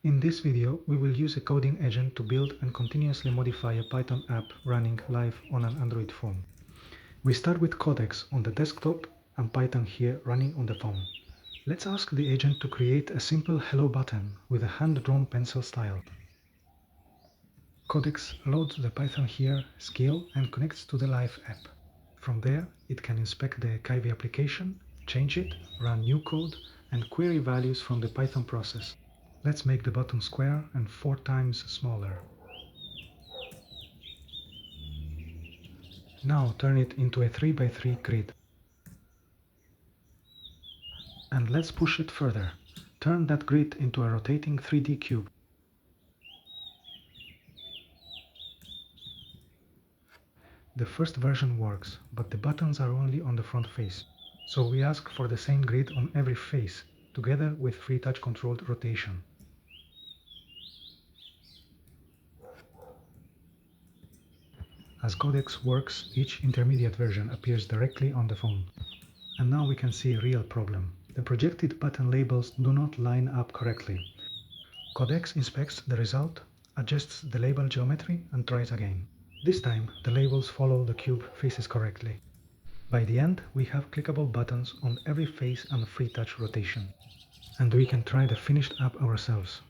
In this video, we will use a coding agent to build and continuously modify a Python app running live on an Android phone. We start with Codex on the desktop and PythonHere running on the phone. Let's ask the agent to create a simple hello button with a hand-drawn pencil style. Codex loads the PythonHere skill and connects to the live app. From there, it can inspect the Kivy application, change it, run new code, and query values from the Python process. Let's make the button square and 4 times smaller. Now turn it into a 3x3 grid. And let's push it further. Turn that grid into a rotating 3D cube. The first version works, but the buttons are only on the front face. So we ask for the same grid on every face, together with free touch controlled rotation. As Codex works, each intermediate version appears directly on the phone. And now we can see a real problem. The projected button labels do not line up correctly. Codex inspects the result, adjusts the label geometry, and tries again. This time, the labels follow the cube faces correctly. By the end, we have clickable buttons on every face and free touch rotation. And we can try the finished app ourselves.